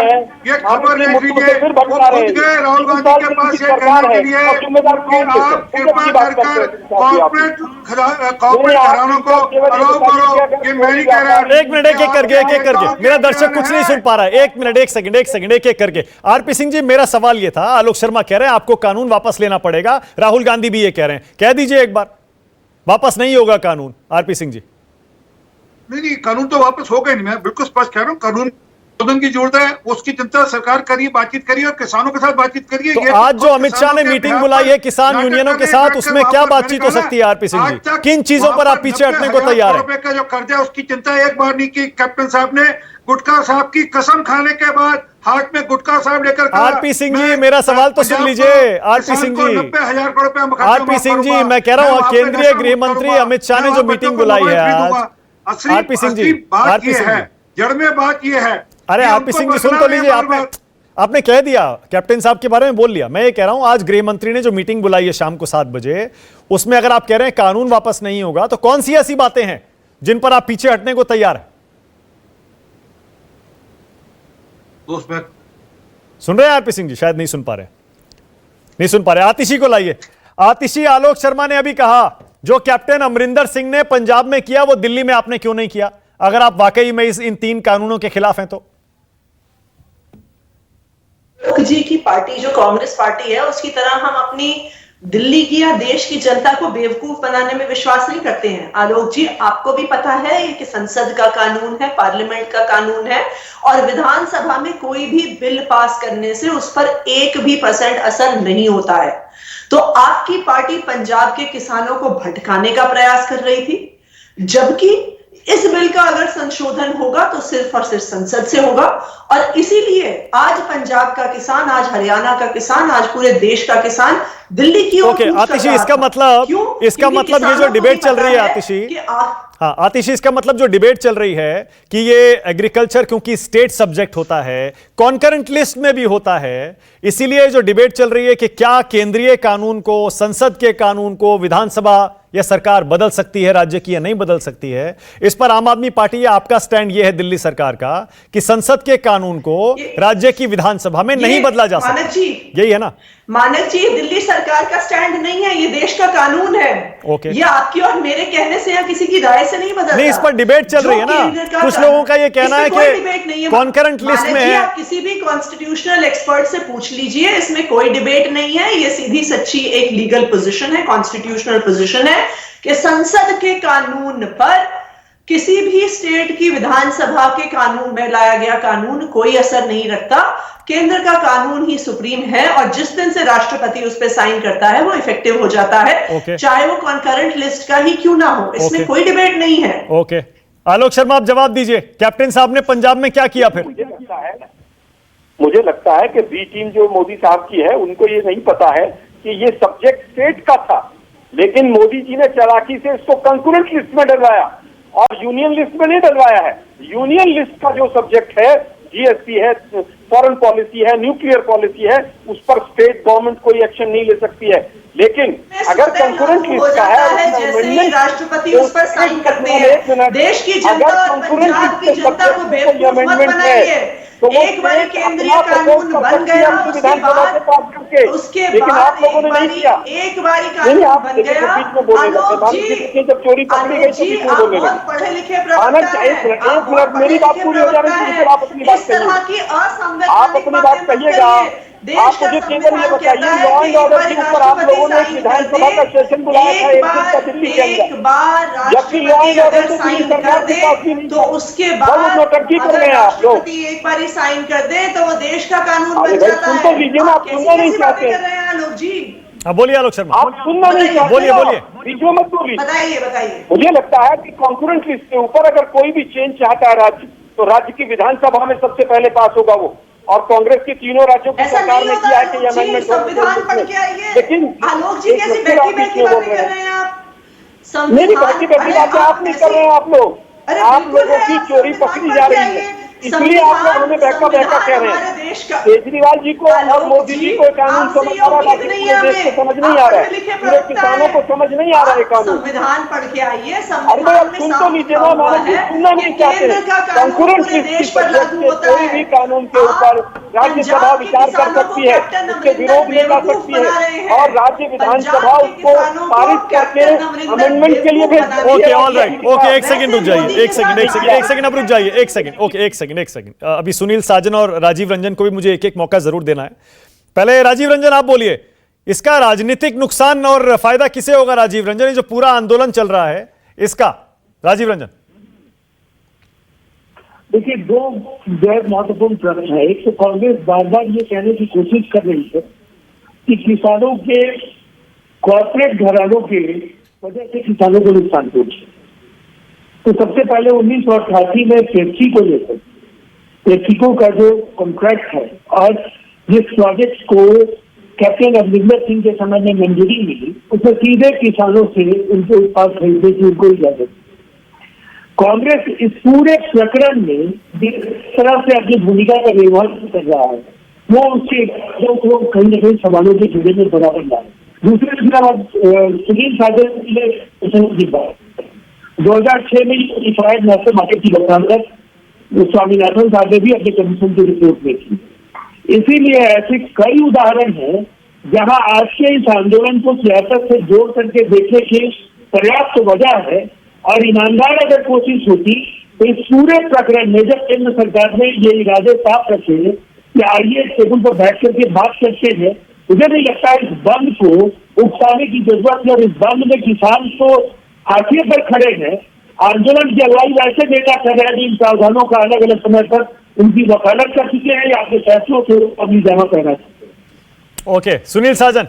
ये खबर देख लीजिए, वो खुद गए राहुल गांधी के पास ये कहने के लिए कि आप कृपा कर कॉर्पोरेट घरानों को अलाउ करो। ये मैं नहीं कह रहा। एक मिनट, एक करके मेरा दर्शक कुछ नहीं सुन पा रहा है। एक मिनट, एक सेकंड, एक करके। आरपी सिंह जी, मेरा सवाल ये था, आलोक शर्मा कह रहे हैं आपको कानून वापस लेना पड़ेगा, राहुल गांधी भी ये कह रहे हैं, कह दीजिए एक बार, वापस नहीं होगा कानून। आरपी सिंह जी, नहीं, कानून तो वापस हो गए नहीं, मैं बिल्कुल स्पष्ट कह रहा हूँ, कानून संशोधन की जरूरत है, उसकी जनता सरकार करिए, बातचीत करिए और किसानों के साथ बातचीत करिए। तो आज जो अमित शाह ने मीटिंग बुलाई है किसान यूनियनों के साथ, उसमें क्या बातचीत हो सकती है? आरपी सिंह जी, किन चीजों पर आप पीछे हटने को तैयार है? का जो कर्जा है उसकी चिंता एक बार नहीं की। कैप्टन साहब ने गुटखा साहब की कसम खाने के बाद हाथ में गुटखा साहब लेकर, आरपी सिंह जी मेरा सवाल तो सुन लीजिए। आरपी सिंह जी, 90,000 करोड़ रुपए, आरपी सिंह जी मैं कह रहा हूँ, केंद्रीय गृह मंत्री अमित शाह ने जो मीटिंग बुलाई है आज, आरपी सिंह जी, जड़ में बात यह है। अरे आरपी सिंह जी सुन तो लीजिए, आपने कह दिया, कैप्टन साहब के बारे में बोल लिया। मैं ये कह रहा हूं, आज गृह मंत्री ने जो मीटिंग बुलाई है शाम को 7 बजे, उसमें अगर आप कह रहे हैं कानून वापस नहीं होगा, तो कौन सी ऐसी बातें हैं जिन पर आप पीछे हटने को तैयार हैं? तो उसमें सुन रहे हैं आरपी सिंह जी? शायद नहीं सुन पा रहे। आतिशी को लाइए। आतिशी, आलोक शर्मा ने अभी कहा जो कैप्टन अमरिंदर सिंह ने पंजाब में किया वो दिल्ली में आपने क्यों नहीं किया, अगर आप वाकई में इन 3 कानूनों के खिलाफ हैं तो? जी की पार्टी जो कांग्रेस पार्टी है उसकी तरह हम अपनी दिल्ली की या देश की जनता को बेवकूफ बनाने में विश्वास नहीं करते हैं। आलोक जी, आपको भी पता है ये कि संसद का कानून है, पार्लियामेंट का कानून है, और विधानसभा में कोई भी बिल पास करने से उस पर 1% असर नहीं होता है। तो आपकी पार्टी पंजाब के किसानों को भटकाने का प्रयास कर रही थी, जबकि इस बिल का अगर संशोधन होगा तो सिर्फ और सिर्फ संसद से होगा। और इसीलिए आज पंजाब का किसान, आज हरियाणा का किसान, आज पूरे देश का किसान दिल्ली की ओर ओके आतिशी, इसका मतलब ये जो डिबेट चल रही है आतिशी, हाँ आतिशी, इसका मतलब जो डिबेट चल रही है कि ये एग्रीकल्चर क्योंकि स्टेट सब्जेक्ट होता है, कॉन्करेंट लिस्ट में भी होता है, इसीलिए जो डिबेट चल रही है कि क्या केंद्रीय कानून को, संसद के कानून को विधानसभा या सरकार बदल सकती है राज्य की या नहीं बदल सकती है। इस पर आम आदमी पार्टी या आपका स्टैंड यह है दिल्ली सरकार का कि संसद के कानून को राज्य की विधानसभा में नहीं बदला जा सकता। मानक जी, यही है ना? मानक जी, दिल्ली सरकार का स्टैंड नहीं है, ये देश का कानून है। ओके, ये आपकी और मेरे कहने से या किसी की राय से नहीं बदलता। नहीं, इस पर डिबेट चल रही है ना। कुछ लोगों का ये कहना है कि कॉन्करेंट लिस्ट में है। आप किसी भी कॉन्स्टिट्यूशनल एक्सपर्ट से पूछ लीजिए, इसमें कोई डिबेट नहीं है। ये सीधी सच्ची एक लीगल पोजीशन है, कॉन्स्टिट्यूशनल पोजीशन है कि संसद के कानून पर किसी भी स्टेट की विधानसभा के कानून में लाया गया कानून कोई असर नहीं रखता। केंद्र का कानून ही सुप्रीम है और जिस दिन से राष्ट्रपति उस पर साइन करता है वो इफेक्टिव हो जाता है, चाहे वो कॉन्करेंट लिस्ट का ही क्यों ना हो। इसमें कोई डिबेट नहीं है। ओके, आलोक शर्मा आप जवाब दीजिए, कैप्टन साहब ने पंजाब में क्या किया फिर? मुझे लगता है कि बी टीम जो मोदी साहब की है उनको ये नहीं पता है कि ये सब्जेक्ट स्टेट का था, लेकिन मोदी जी ने चालाकी से इसको कंकरेंट लिस्ट में डलवाया और यूनियन लिस्ट में नहीं डलवाया है। यूनियन लिस्ट का जो सब्जेक्ट है, जीएसटी है, फॉरेन पॉलिसी है, न्यूक्लियर पॉलिसी है, उस पर स्टेट गवर्नमेंट कोई एक्शन नहीं ले सकती है। लेकिन अगर कंकरेंट लिस्ट का है, जैसे ही राष्ट्रपति उस पर साइन करते हैं, देश की जनता और पंजाब की जनता को बेवकूफ मत बनाइए। तो एक बार केंद्रीय कानून बन गया, उसके बाद एक बार कानून बन गया। आलोक जी, जब चोरी पकड़ी गई जी, आप बहुत पढ़े लिखे प्रवक्ता हैं। मेरी बात पूरी हो जाएगी, आप अपनी बात इस तरह की असंवैधानिक आप अपनी बात कहिएगा। आप मुझे केवल ये बताइए, लॉ एंड ऑर्डर के ऊपर आप लोगों ने विधानसभा का सेशन बुलाया था एक दिन का दिल्ली के अंदर, जबकि लॉ एंड ऑर्डर तो दिल्ली सरकार के पास भी नहीं, तो उसके बाद नोटंकी कर रहे हैं आप लोग। एक बार ही साइन कर दे तो वो देश का कानून बन जाता है। सुन तो लीजिए ना, आप सुनना नहीं चाहते। आलोक जी, बोलिए आलोक शर्मा, आप सुनना नहीं चाहते। बोलिए बीच में मत बोलिए, बताइए। मुझे लगता है कि कॉन्करेंट लिस्ट के ऊपर अगर कोई भी चेंज चाहता है राज्य, तो राज्य की विधानसभा में सबसे पहले पास होगा वो। और कांग्रेस के तीनों राज्यों की सरकार ने किया है कि ये अमेंडमेंट संविधान पढ़ के आइए। लेकिन आलोक जी कैसी बैठी बातें कर रहे हैं आप? मेरी बैठी बातें आप नहीं कर रहे हैं। आप लोगों की चोरी पकड़ी जा रही है, इसलिए आप लोग हमें बहका कह रहे हैं। केजरीवाल जी को और मोदी जी को कानून समझ आ रहा है, देश को समझ नहीं आ रहा है, पूरे किसानों को समझ नहीं आ रहा है कानून। संविधान पढ़ के आइए। अरे सुन तो लीजिए ना, मानव जी सुनना नहीं चाहते। कंकरेंट लिस्ट कोई भी कानून के ऊपर राज्यसभा विचार कर सकती है, उसके विरोध में जा सकती है और राज्य विधानसभा उसको पारित करके अमेंडमेंट के लिए भेज सकती है। ओके, ऑल राइट, ओके, एक सेकंड रुक जाइए, एक सेकंड अब रुक जाइए, एक सेकंड, ओके, एक सेकंड। अभी सुनील साजन और राजीव रंजन को भी मुझे एक मौका जरूर देना है। पहले राजीव रंजन आप बोलिए, इसका राजनीतिक नुकसान और फायदा किसे होगा? राजीव रंजन, ये जो पूरा आंदोलन चल रहा है इसका, राजीव रंजन। देखिए, दो बेहद महत्वपूर्ण प्रश्न है। एक तो कांग्रेस बार बार ये कहने की कोशिश कर रही है कि किसानों के कॉर्पोरेट घरानों के वजह से किसानों को नुकसान पहुंचे। तो सबसे पहले 1988 में पेप्सी को लेकर, पेप्सिको का जो कॉन्ट्रैक्ट है और जिस प्रोजेक्ट को कैप्टन अमरिंदर सिंह के समय में मंजूरी मिली, उसमें सीधे किसानों से उनके उत्पाद खरीदने की उनको इजाजत। कांग्रेस इस पूरे प्रकरण में जिस तरह से अपनी भूमिका का निर्वहन कर रहा है, वो उसके को कहीं न कहीं सवालों के घेरे में बराबर ला है। दूसरी तरफ सुनील साजन ने 2006 में यूनिफाइड नेशनल मार्केट की बदलाव स्वामीनाथन साहब ने भी अपने कमीशन की रिपोर्ट में की। इसीलिए ऐसे कई उदाहरण हैं जहां आज के इस आंदोलन को सियासत से जोड़ करके देखने की पर्याप्त वजह है, और ईमानदार अगर कोशिश होती तो इस पूरे प्रकरण में जब केंद्र सरकार ने ये इरादे साफ रखे कि आइए टेबल पर बैठ करके बात करते हैं, मुझे नहीं लगता इस बंद को उकसाने की जरूरत है। और इस बंद में किसान तो हाशिए पर खड़े हैं, आंदोलन की अगुवाई वैसे नेता कर रहे हैं इन प्रावधानों का अलग अलग समय पर उनकी वकालत कर चुके हैं या अपने फैसलों से अपनी जमा करना चाहते हैं। ओके, सुनील साजन,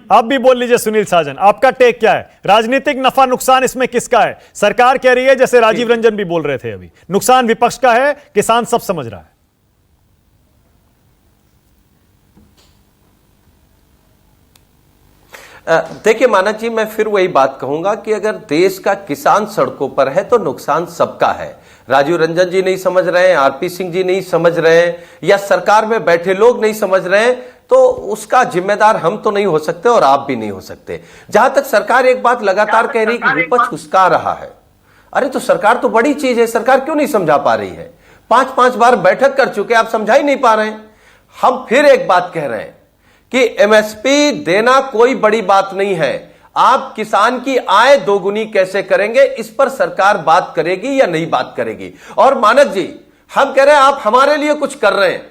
आप भी बोल लीजिए। सुनील साजन, आपका टेक क्या है? राजनीतिक नफा नुकसान इसमें किसका है? सरकार कह रही है, जैसे राजीव रंजन भी बोल रहे थे अभी, नुकसान विपक्ष का है, किसान सब समझ रहा है। देखिए मानक जी, मैं फिर वही बात कहूंगा कि अगर देश का किसान सड़कों पर है तो नुकसान सबका है। राजीव रंजन जी नहीं समझ रहे हैं, आरपी सिंह जी नहीं समझ रहे हैं, या सरकार में बैठे लोग नहीं समझ रहे हैं, तो उसका जिम्मेदार हम तो नहीं हो सकते और आप भी नहीं हो सकते। जहां तक सरकार एक बात लगातार कह रही कि विपक्ष उस्का रहा है, अरे तो सरकार तो बड़ी चीज है, सरकार क्यों नहीं समझा पा रही है? 5-5 बार बैठक कर चुके, आप समझा ही नहीं पा रहे हैं। हम फिर एक बात कह रहे हैं कि एमएसपी देना कोई बड़ी बात नहीं है, आप किसान की आय दोगुनी कैसे करेंगे इस पर सरकार बात करेगी या नहीं बात करेगी। और मानक जी, हम कह रहे हैं आप हमारे लिए कुछ कर रहे हैं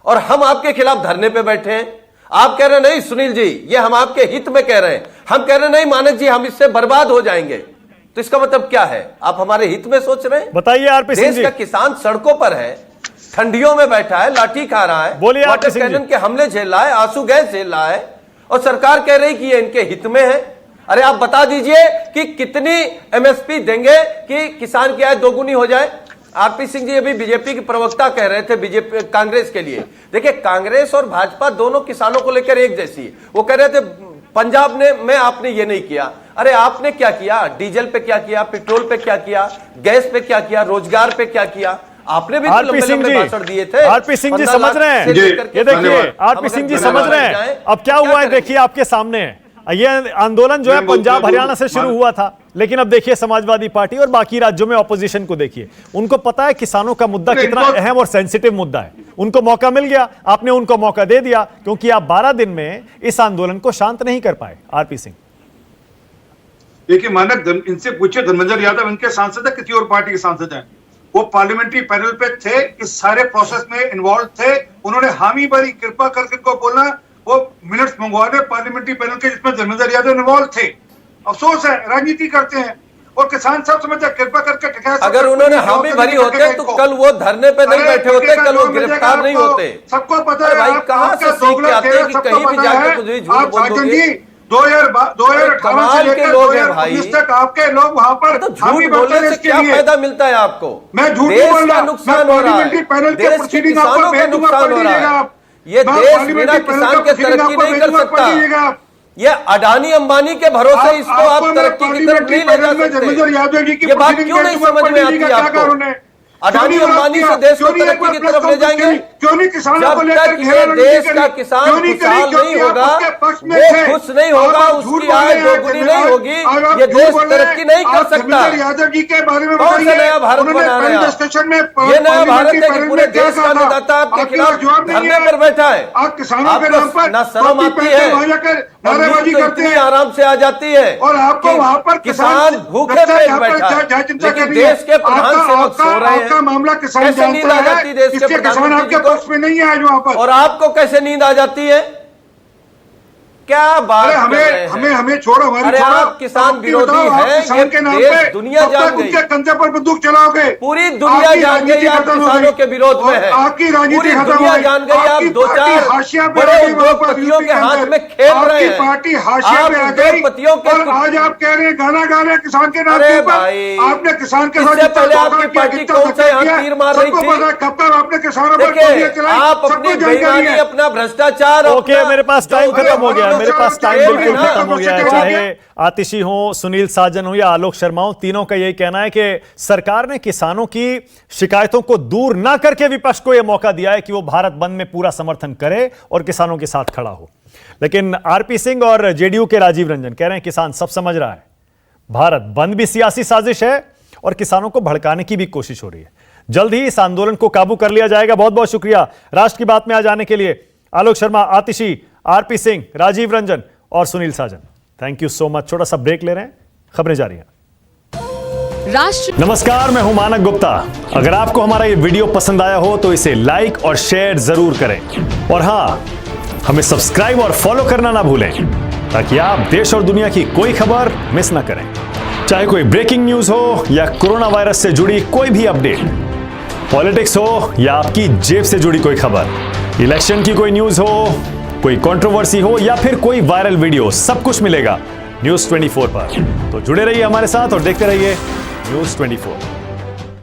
और हम आपके खिलाफ धरने पे बैठे हैं। आप कह रहे हैं नहीं सुनील जी, ये हम आपके हित में कह रहे हैं, हम कह रहे हैं नहीं मानक जी, हम इससे बर्बाद हो जाएंगे। तो इसका मतलब क्या है? आप हमारे हित में सोच रहे हैं? बताइए आरपी सिंह जी। देश का किसान सड़कों पर है, ठंडियों में बैठा है, लाठी खा रहा है, बोलिए वाटर कैनन के हमले झेल रहा है, आंसू गैस झेल रहा है, और सरकार कह रही कि ये इनके हित में है। अरे आप बता दीजिए कि कितनी एमएसपी देंगे कि किसान की आय दोगुनी हो जाए। आरपी सिंह जी अभी बीजेपी के प्रवक्ता कह रहे थे बीजेपी कांग्रेस के लिए। देखिए, कांग्रेस और भाजपा दोनों किसानों को लेकर एक जैसी है। वो कह रहे थे पंजाब में आपने ये नहीं किया। अरे आपने क्या किया? डीजल पे क्या किया? पेट्रोल पे क्या किया? गैस पे क्या किया? रोजगार पे क्या किया? आपने भी आरपी सिंह जी भाषण दिए थे। आरपी सिंह जी समझ रहे हैं, ये देखिए आरपी सिंह जी समझ रहे हैं अब क्या हुआ है। देखिए आपके सामने है, ये आंदोलन जो है पंजाब हरियाणा से शुरू हुआ था, लेकिन अब देखिए समाजवादी पार्टी और बाकी राज्यों में ऑपोजिशन को देखिए, उनको पता है किसानों का मुद्दा कितना अहम और सेंसिटिव मुद्दा है। उनको मौका मिल गया, आपने उनको मौका दे दिया, क्योंकि आप 12 दिन में इस आंदोलन को शांत नहीं कर पाए। आरपी सिंह, देखिए मानक, इनसे पूछे धर्मेंद्र यादव इनके सांसद है, किसी और पार्टी के सांसद हैं, वो पार्लियामेंट्री पैनल पे थे, इस सारे प्रोसेस में इन्वॉल्व थे, उन्होंने हामी भरी, कृपा करके इनको बोलना वो मिनट्स मंगवा रहे पार्लियामेंट्री पैनल के जिसमें धर्मेंद्र यादव इन्वॉल्व थे। अफसोस है, राजनीति करते हैं और किसान सब समझते हैं, कृपा करके ठिकाना। अगर उन्होंने हामी भरी होते तो कल वो धरने पे नहीं बैठे होते, कल वो गिरफ्तार नहीं होते। सबको पता है भाई, कहां से सीख के आते हैं कि कहीं भी जाके कुछ भी झूठ बोल दोगे। 2018 से लेकर 2019 तक आपके लोग वहां पर तो झूठ बोलने से क्या फायदा मिलता है आपको? मैं झूठ देश बोल रहा, का नुकसान हो रहा है, देश के किसानों का नुकसान हो रहा है। ये देश बिना किसान के तरक्की नहीं कर सकता। ये अडानी अंबानी के भरोसे इसको आप तरक्की की तरफ नहीं ले जा सकते। ये बात क्यों नहीं समझ में आती आपको? अडानी अंबानी से देश को तरक्की की तरफ ले जाएंगे? जब तक ये देश का किसान खुशहाल नहीं होगा, वो खुश नहीं होगा, उसकी आय दोगुनी नहीं होगी, ये देश तरक्की नहीं कर सकता। यादव जी के बारे में कौन सा नया भारत बना रहे हैं? ये नया भारत है कि पूरे देश का अन्नदाता आपके खिलाफ धरने पर बैठा है। आप किसानों के नाम पर ना शर्म आती है, नारेबाजी करते हैं, आराम से आ जाती है, और आपको वहां पर किसान भूखे पेट बैठा है, लेकिन देश के प्रधान सेवक सो रहे हैं। मामला किसान कैसे नींद आ जाती है देश के किसान आपके पक्ष में नहीं है आज वहां पर, और आपको कैसे नींद आ जाती है? क्या बात कर रहे हैं? हमें छोड़ो, अरे आप किसान विरोधी हैं, किसान के नाम पे दुनिया जान गई, उनके कंधे पर बंदूक चलाओगे, पूरी दुनिया जान गई आप किसानों के विरोध में है। आपकी राजनीति पूरी दुनिया जान गई आप 2-4 बड़े उद्योगपतियों के हाथ में खेल रहे हैं। पार्टी हाशिया पे आ गई और आज आप कह रहे हैं गाना गा रहे हैं किसान के नाम पे। आपने किसान के साथ पहले आपकी पार्टी कौन सा यहाँ तीर मार रही थी? कब तक आपने किसानों पर आप अपनी बेईमानी, अपना भ्रष्टाचार। ओके, मेरे पास टाइम खत्म हो गया, मेरे पास टाइम बिल्कुल खत्म हो गया है। चाहे आतिशी हो, सुनील साजन हो या आलोक शर्मा हो, तीनों का यही कहना है कि सरकार ने किसानों की शिकायतों को दूर ना करके विपक्ष को यह मौका दिया है कि वो भारत बंद में पूरा समर्थन करे और किसानों के साथ खड़ा हो। लेकिन आरपी सिंह और जेडीयू के राजीव रंजन कह रहे हैं किसान सब समझ रहा है, भारत बंद भी सियासी साजिश है और किसानों को भड़काने की भी कोशिश हो रही है। जल्द ही इस आंदोलन को काबू कर लिया जाएगा। बहुत बहुत शुक्रिया राष्ट्र की बात में आज आने के लिए आलोक शर्मा, आतिशी, आरपी सिंह, राजीव रंजन और Sunil Sajan. Thank you so much. छोटा सा ब्रेक ले रहे हैं, खबरें जारी हैं। नमस्कार, मैं हूं मानक गुप्ता। अगर आपको हमारा ये वीडियो पसंद आया हो तो इसे लाइक और शेयर जरूर करें, और हां, हमें सब्सक्राइब और फॉलो करना ना भूलें ताकि आप देश और दुनिया की कोई खबर मिस ना करें। चाहे कोई ब्रेकिंग न्यूज हो या कोरोना वायरस से जुड़ी कोई भी अपडेट, पॉलिटिक्स हो या आपकी जेब से जुड़ी कोई खबर, इलेक्शन की कोई न्यूज हो, कोई कंट्रोवर्सी हो या फिर कोई वायरल वीडियो, सब कुछ मिलेगा न्यूज़ 24 पर। तो जुड़े रहिए हमारे साथ और देखते रहिए न्यूज़ 24।